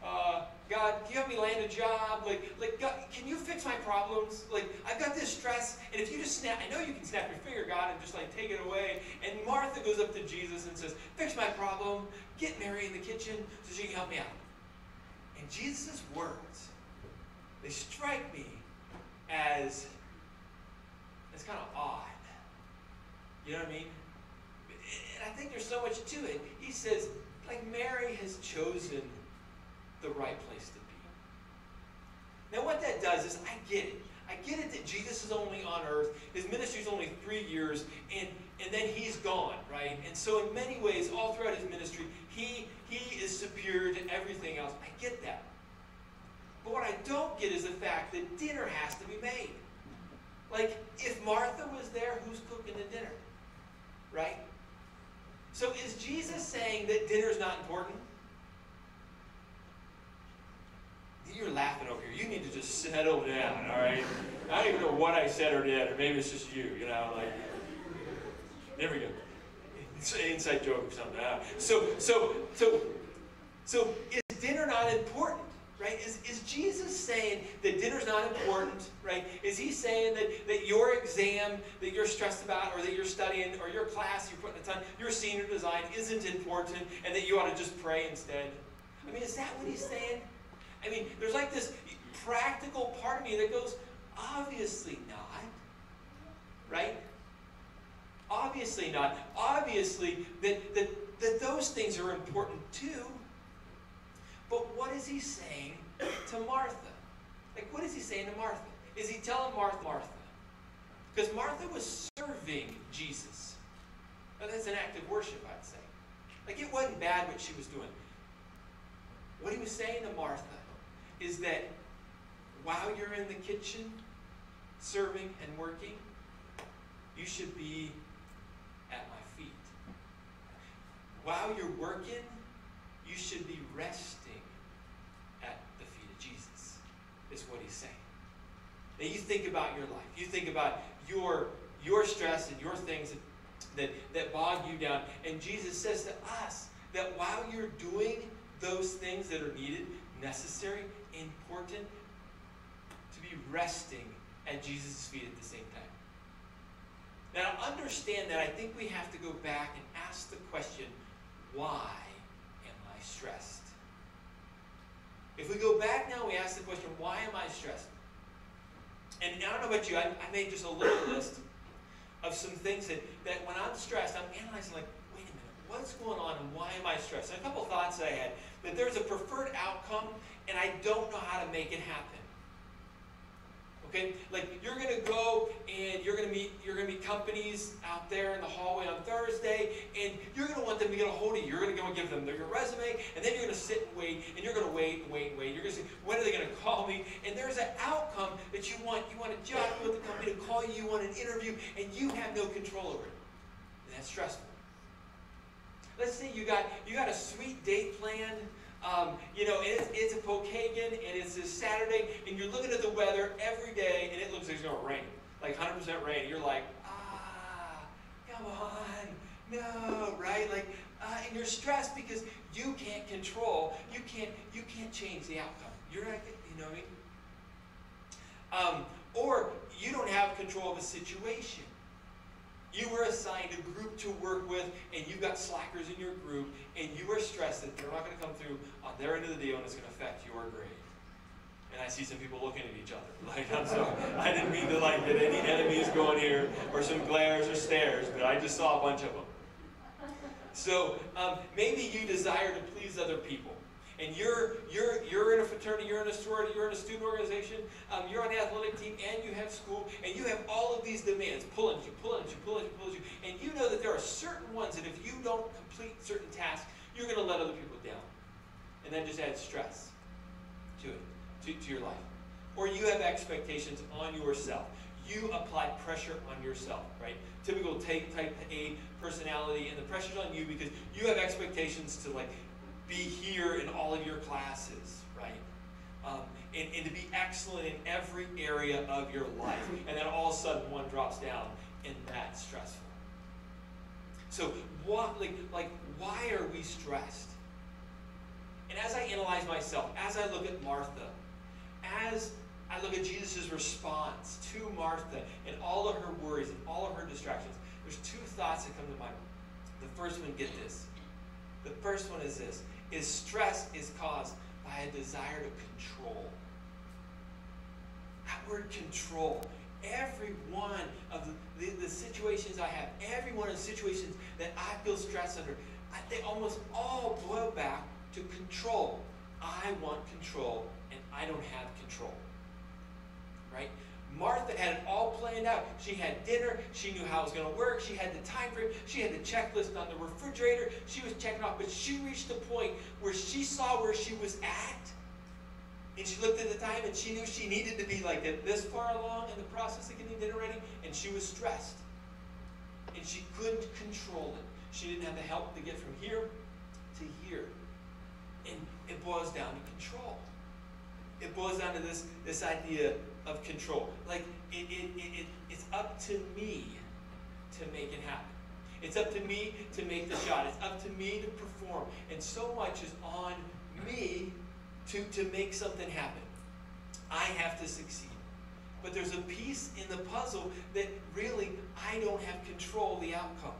God, can you help me land a job? Like God, can you fix my problems? Like, I've got this stress, and if you just snap, I know you can snap your finger, God, and just like take it away. And Martha goes up to Jesus and says, fix my problem, get Mary in the kitchen so she can help me out. And Jesus' words, they strike me as kind of odd. You know what I mean? And I think there's so much to it. He says, like, Mary has chosen the right place to be. Now what that does is, I get it. I get it that Jesus is only on earth. His ministry is only 3 years, and then he's gone, right? And so in many ways, all throughout his ministry, he is superior to everything else. I get that. But what I don't get is the fact that dinner has to be made. Like, if Martha was there, who's cooking the dinner? Right? So is Jesus saying that dinner's not important? You're laughing over here. You need to just settle down, all right? I don't even know what I said or did, or maybe it's just you, like, there we go. It's an inside joke or something. So is dinner not important, right? Is Jesus saying that dinner's not important, right? Is he saying that your exam that you're stressed about, or that you're studying, or your class you're putting a ton, your senior design isn't important, and that you ought to just pray instead? I mean, is that what he's saying? I mean, there's like this practical part of me that goes, obviously not, right? Obviously not. Obviously that those things are important too. But what is he saying to Martha? Like, what is he saying to Martha? Is he telling Martha? Because Martha was serving Jesus. Now, that's an act of worship, I'd say. Like, it wasn't bad what she was doing. What he was saying to Martha is that while you're in the kitchen, serving and working, you should be at my feet. While you're working, you you should be resting at the feet of Jesus, is what he's saying. Now you think about your life. You think about your stress and your things that bog you down. And Jesus says to us that while you're doing those things that are needed, necessary, important, to be resting at Jesus' feet at the same time. Now, to understand that, I think we have to go back and ask the question, why am I stressed? If we go back now, we ask the question, why am I stressed? And I don't know about you, I made just a little list of some things that when I'm stressed, I'm analyzing like, wait a minute, what's going on and why am I stressed? And a couple thoughts that I had, that there's a preferred outcome and I don't know how to make it happen. Okay, like you're gonna go and you're gonna meet companies out there in the hallway on Thursday, and you're gonna want them to get a hold of you. You're gonna go and give them your resume, and then you're gonna sit and wait, and you're gonna wait and wait and wait. You're gonna say, when are they gonna call me? And there's an outcome that you want. You want a job with the company to call you. You want an interview, and you have no control over it, and that's stressful. Let's say you got a sweet date planned. And it's a Pokagon, and it's this Saturday, and you're looking at the weather every day, and it looks like it's going to rain, like 100% rain. You're like, come on, no, right? And you're stressed because you can't control, you can't change the outcome. You're not, you know what I mean? Or you don't have control of a situation. You were assigned a group to work with, and you've got slackers in your group, and you are stressed that they're not going to come through on their end of the deal, and it's going to affect your grade. And I see some people looking at each other. Like, I'm sorry, I didn't mean to get any enemies going here, or some glares or stares, but I just saw a bunch of them. So maybe you desire to please other people. And you're in a fraternity, you're in a sorority, you're in a student organization, you're on the athletic team, and you have school, and you have all of these demands pulling at you, and you know that there are certain ones that if you don't complete certain tasks, you're going to let other people down. And that just adds stress to it, to your life. Or you have expectations on yourself. You apply pressure on yourself, right? Typical type A personality, and the pressure's on you because you have expectations to be here in all of your classes, right? And to be excellent in every area of your life. And then all of a sudden one drops down, and that's stressful. So why are we stressed? And as I analyze myself, as I look at Martha, as I look at Jesus' response to Martha and all of her worries and all of her distractions, there's two thoughts that come to mind. The first one, get this. The first one is this. Is stress is caused by a desire to control. That word control. Every one of the situations I have, every one of the situations that I feel stress under, they almost all boil back to control. I want control, and I don't have control. Right? Martha had it all planned out. She had dinner. She knew how it was going to work. She had the time frame. She had the checklist on the refrigerator. She was checking off. But she reached the point where she saw where she was at. And she looked at the time, and she knew she needed to be this far along in the process of getting dinner ready. And she was stressed. And she couldn't control it. She didn't have the help to get from here to here. And it boils down to control. It boils down to this idea of control. It's up to me to make it happen. It's up to me to make the shot. It's up to me to perform. And so much is on me to make something happen. I have to succeed. But there's a piece in the puzzle that really I don't have control of the outcome.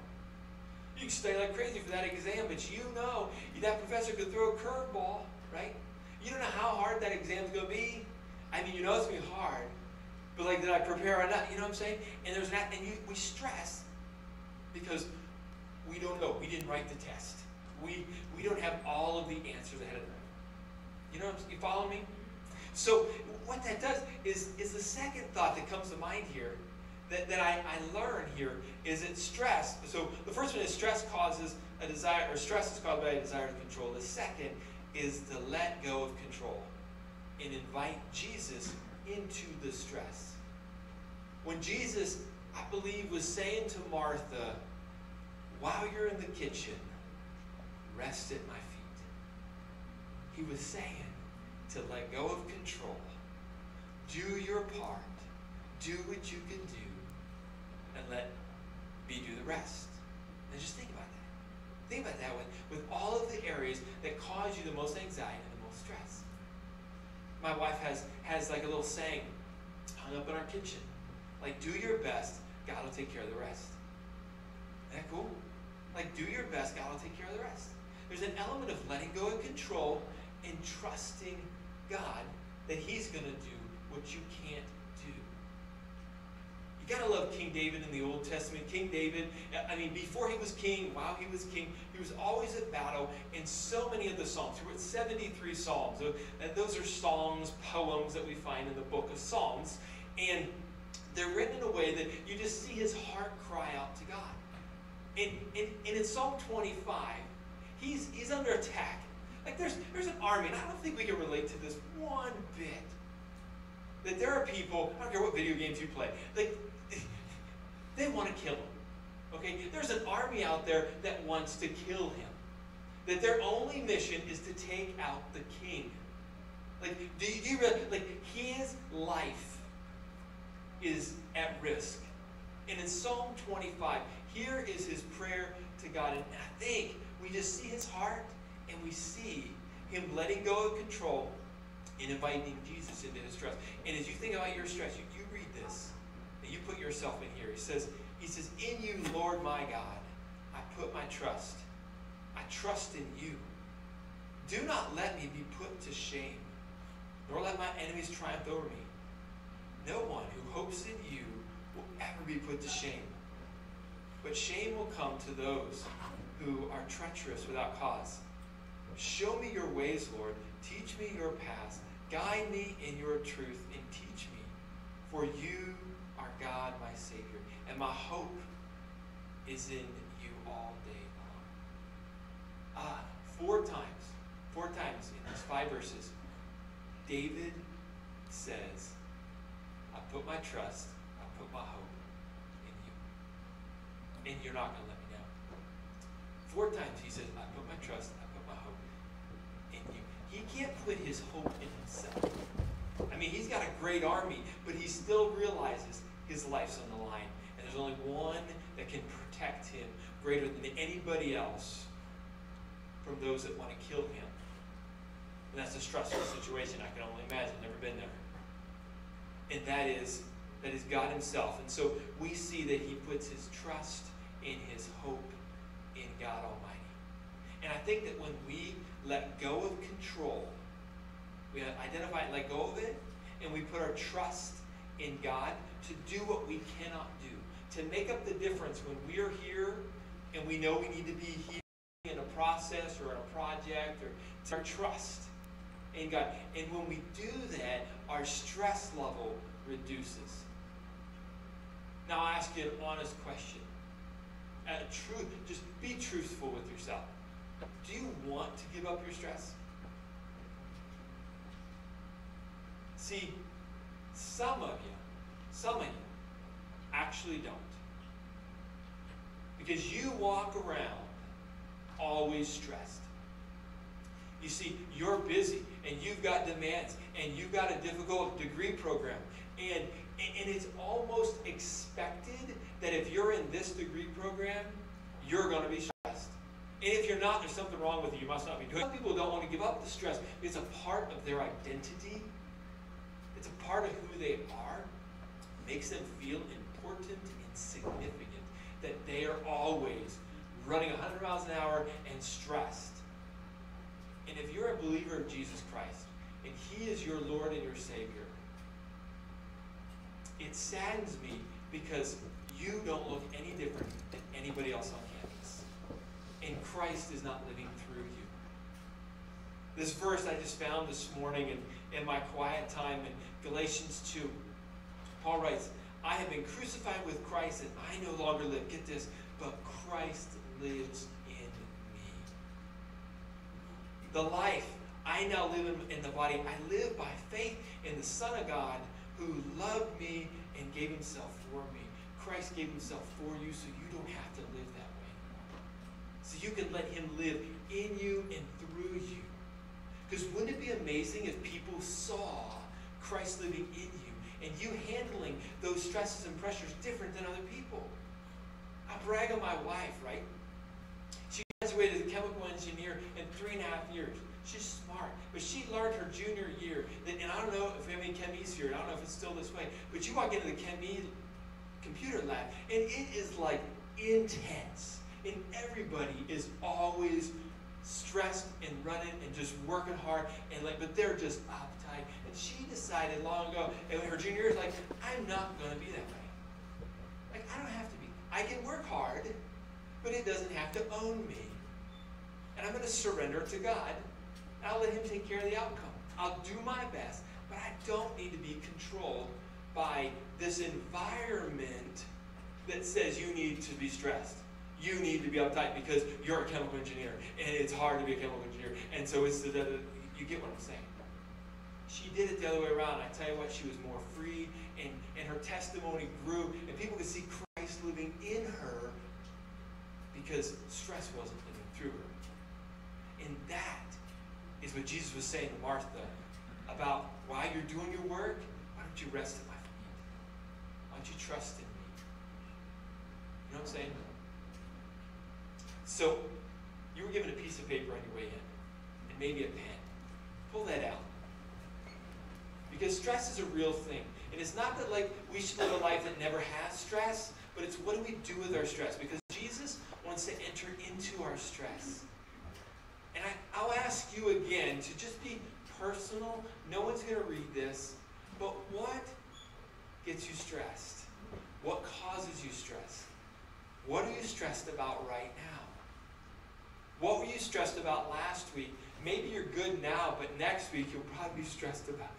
You can study like crazy for that exam, but you know that professor could throw a curveball, right? You don't know how hard that exam's going to be. I mean, you know it's going to be hard, but did I prepare or not? You know what I'm saying? And we stress because we don't know. We didn't write the test. We don't have all of the answers ahead of time. You know what I'm saying? You follow me? So what that does is the second thought that comes to mind here that I learn here is that stress. So the first one is stress causes a desire, or stress is caused by a desire to control. The second is to let go of control and invite Jesus into the stress. When Jesus, I believe, was saying to Martha, while you're in the kitchen, rest at my feet. he was saying to let go of control. Do your part. Do what you can do. And let me do the rest. And just think about that. Think about that with all of the areas that cause you the most anxiety and the most stress. My wife has like a little saying hung up in our kitchen. Like, do your best, God will take care of the rest. Isn't that cool? Like, do your best, God will take care of the rest. There's an element of letting go of control and trusting God that he's going to do what you can't do. You got to love King David in the Old Testament. King David, I mean, before he was king, while he was king, he was always at battle in so many of the Psalms. He wrote 73 Psalms. Those are songs, poems that we find in the book of Psalms. And they're written in a way that you just see his heart cry out to God. And in Psalm 25, he's under attack. Like there's an army, and I don't think we can relate to this one bit. That there are people, I don't care what video games you play, like they want to kill him. Okay? There's an army out there that wants to kill him. That their only mission is to take out the king. Like, do you realize, like, his life is at risk. And in Psalm 25, here is his prayer to God. And I think we just see his heart, and we see him letting go of control and inviting Jesus into his stress. And as you think about your stress, you read this, and you put yourself in here. He says, in you, Lord my God, I put my trust. I trust in you. Do not let me be put to shame, nor let my enemies triumph over me. No one who hopes in you will ever be put to shame. But shame will come to those who are treacherous without cause. Show me your ways, Lord. Teach me your paths. Guide me in your truth and teach me. For you are God, my Savior, and my hope is in you all day long. Four times in these 5 verses, David says, I put my trust, I put my hope in you. And you're not going to let me down. 4 times he says, I put my trust, I put my hope in you. He can't put his hope in himself. I mean, he's got a great army, but he still realizes his life's on the line. And there's only one that can protect him greater than anybody else from those that want to kill him. And that's a stressful situation, I can only imagine. Never been there. And that is God himself. And so we see that he puts his trust in his hope in God Almighty. And I think that when we let go of control, we identify and let go of it, and we put our trust in God to do what we cannot do, to make up the difference when we are here and we know we need to be here in a process or in a project, or to our trust in God. And when we do that, our stress level reduces. Now I'll ask you an honest question. Just be truthful with yourself. Do you want to give up your stress? See, some of you actually don't. Because you walk around always stressed. You see, you're busy, and you've got demands, and you've got a difficult degree program, and it's almost expected that if you're in this degree program, you're going to be stressed. And if you're not, there's something wrong with you. You must not be doing it. Some people don't want to give up the stress. It's a part of their identity. It's a part of who they are. It makes them feel important and significant, that they are always running 100 miles an hour and stressed. And if you're a believer of Jesus Christ, and he is your Lord and your Savior, it saddens me because you don't look any different than anybody else on campus. And Christ is not living through you. This verse I just found this morning in my quiet time in Galatians 2. Paul writes, I have been crucified with Christ, and I no longer live. Get this, but Christ lives in me. The life I now live in the body, I live by faith in the Son of God who loved me and gave himself for me. Christ gave himself for you so you don't have to live that way. So you can let him live in you and through you. Because wouldn't it be amazing if people saw Christ living in you and you handling those stresses and pressures different than other people? I brag on my wife, right? She graduated as a chemical engineer in 3.5 years. She's smart, but she learned her junior year that, and I don't know if we have any chemies here, I don't know if it's still this way, but you walk into the computer lab, and it is like intense, and everybody is always stressed and running and just working hard, and but they're just uptight. And she decided long ago, and her junior year, like, I'm not going to be that way. Like, I don't have to be. I can work hard, but it doesn't have to own me. And I'm going to surrender to God. I'll let him take care of the outcome. I'll do my best, but I don't need to be controlled by this environment that says you need to be stressed. You need to be uptight because you're a chemical engineer, and it's hard to be a chemical engineer. And so it's you get what I'm saying. She did it the other way around. I tell you what, she was more free, and her testimony grew, and people could see Christ living in her because stress wasn't living through her. And that is what Jesus was saying to Martha about while you're doing your work, why don't you rest at my feet? Why don't you trust in me? You know what I'm saying? So, you were given a piece of paper on your way in, and maybe a pen. Pull that out. Because stress is a real thing. And it's not that we should live a life that never has stress, but it's what do we do with our stress? Because Jesus wants to enter into our stress. And I'll ask you again to just be personal. No one's going to read this. But what gets you stressed? What causes you stress? What are you stressed about right now? What were you stressed about last week? Maybe you're good now, but next week you'll probably be stressed about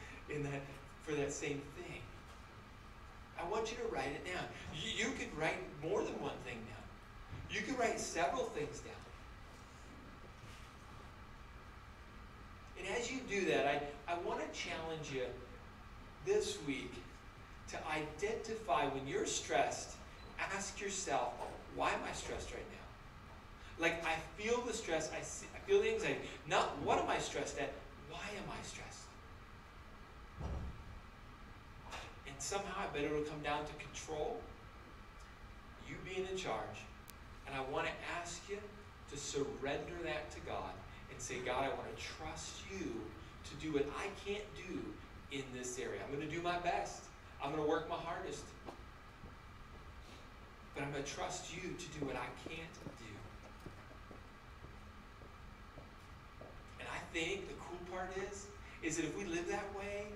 for that same thing. I want you to write it down. You could write more than one thing down. You could write several things down. And as you do that, I want to challenge you this week to identify when you're stressed. Ask yourself, why am I stressed right now? Like, I feel the stress, I feel the anxiety. Not what am I stressed at, why am I stressed? And somehow I bet it'll come down to control, you being in charge. And I want to ask you to surrender that to God and say, God, I want to trust you to do what I can't do in this area. I'm going to do my best. I'm going to work my hardest. But I'm going to trust you to do what I can't do. And I think the cool part is that if we live that way,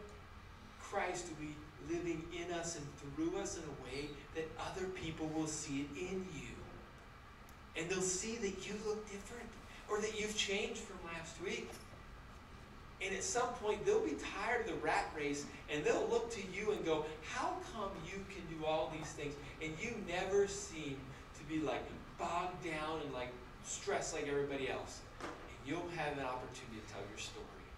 Christ will be living in us and through us in a way that other people will see it in you. And they'll see that you look different or that you've changed from last week. And at some point, they'll be tired of the rat race, and they'll look to you and go, how come you can do all these things, and you never seem to be bogged down and stressed like everybody else? And you'll have an opportunity to tell your story.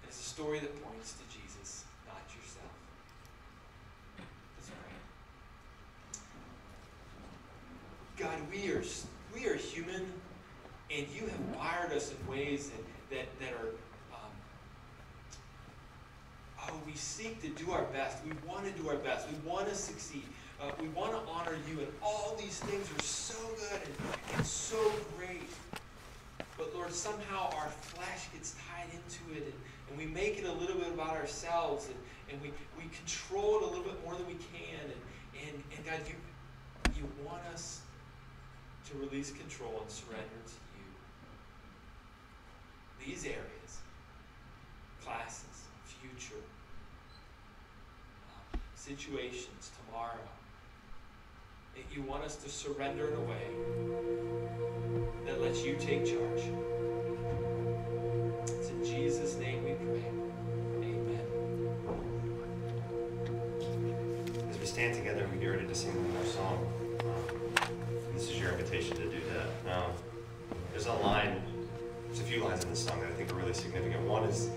And it's a story that points to Jesus, not yourself. Let's pray. God, we are human, and you have wired us in ways that are, we seek to do our best. We want to do our best. We want to succeed. We want to honor you, and all these things are so good and so great. But Lord, somehow our flesh gets tied into it, and we make it a little bit about ourselves, and we control it a little bit more than we can. And God, you want us to release control and surrender to you. These areas, classes, future, situations, tomorrow, that you want us to surrender in a way that lets you take charge. It's in Jesus' name we pray. Amen. As we stand together, we get ready to sing one more song. This is your invitation to do that. There's a few lines in this song that I think are really significant. One is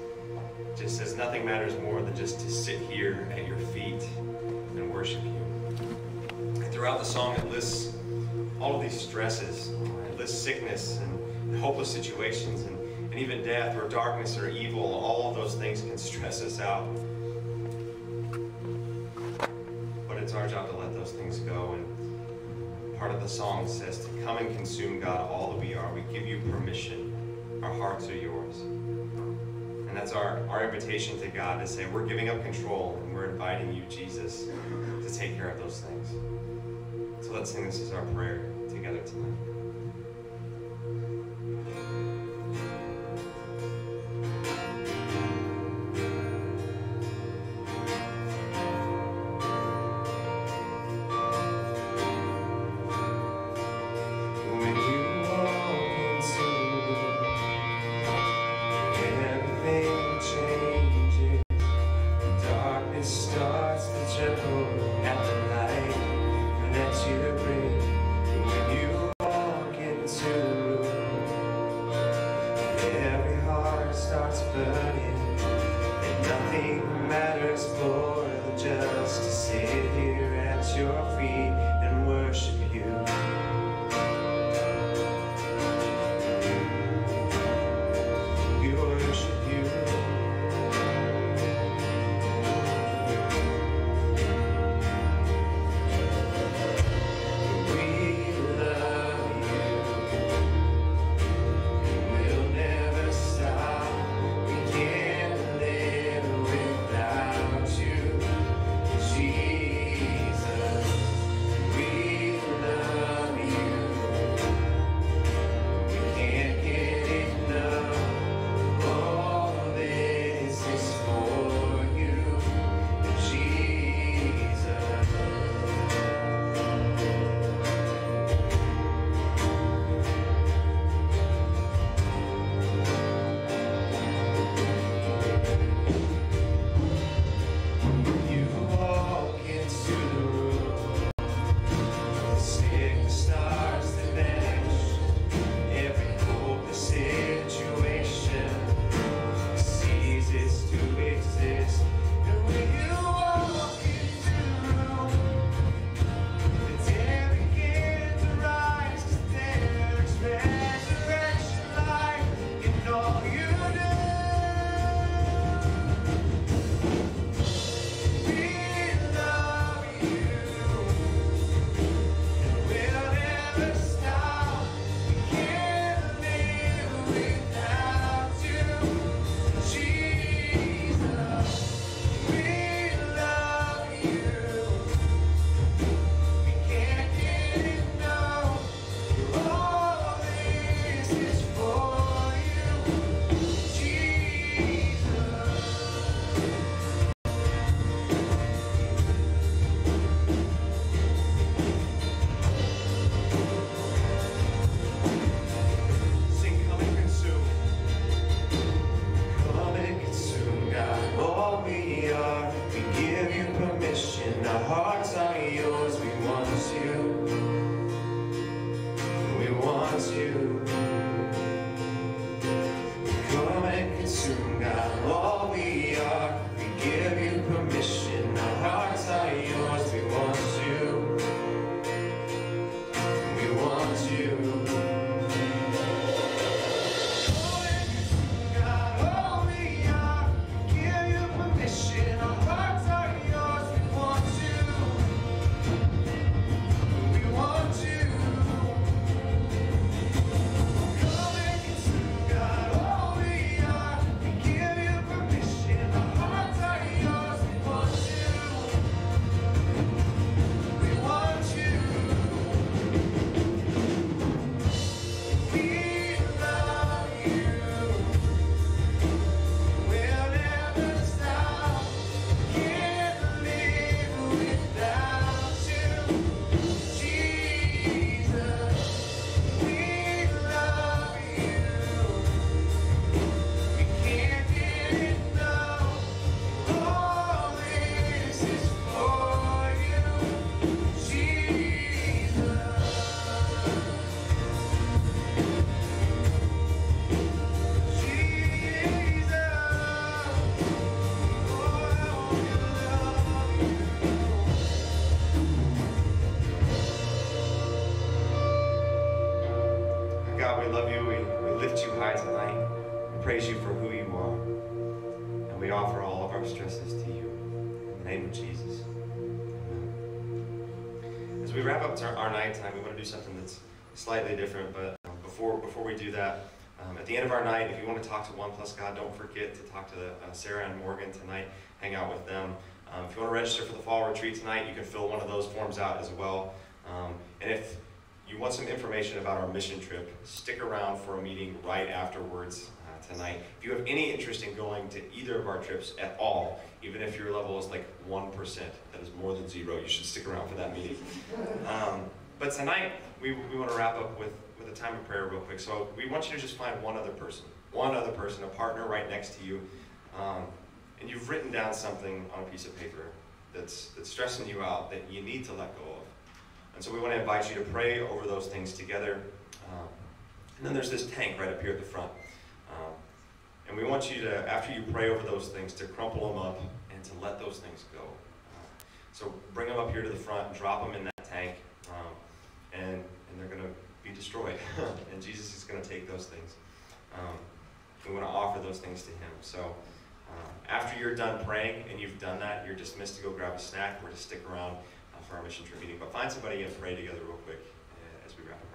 just says, nothing matters more than just to sit here at your feet and worship you. And throughout the song, it lists all of these stresses. It lists sickness and hopeless situations. and even death or darkness or evil, all of those things can stress us out. But it's our job to let those things go. And part of the song says to come and consume, God, all that we are. We give you permission. Our hearts are yours. And that's our invitation to God to say we're giving up control and we're inviting you, Jesus, to take care of those things. So let's sing this as our prayer together tonight. praise you for who you are. And we offer all of our stresses to you. In the name of Jesus. Amen. As we wrap up our night tonight, we want to do something that's slightly different, but before we do that, at the end of our night, if you want to talk to One Plus God, don't forget to talk to Sarah and Morgan tonight. Hang out with them. If you want to register for the fall retreat tonight, you can fill one of those forms out as well. And if you want some information about our mission trip, stick around for a meeting right afterwards tonight. If you have any interest in going to either of our trips at all, even if your level is like 1%, that is more than 0, you should stick around for that meeting. But tonight, we want to wrap up with a time of prayer real quick. So we want you to just find one other person, a partner right next to you. And you've written down something on a piece of paper that's stressing you out that you need to let go of. And so we want to invite you to pray over those things together. And then there's this tank right up here at the front. And we want you to, after you pray over those things, to crumple them up and to let those things go. So bring them up here to the front and drop them in that tank. And they're going to be destroyed. And Jesus is going to take those things. We want to offer those things to him. So after you're done praying and you've done that, you're dismissed to go grab a snack or to stick around for our mission trip meeting. But find somebody and pray together real quick as we wrap up.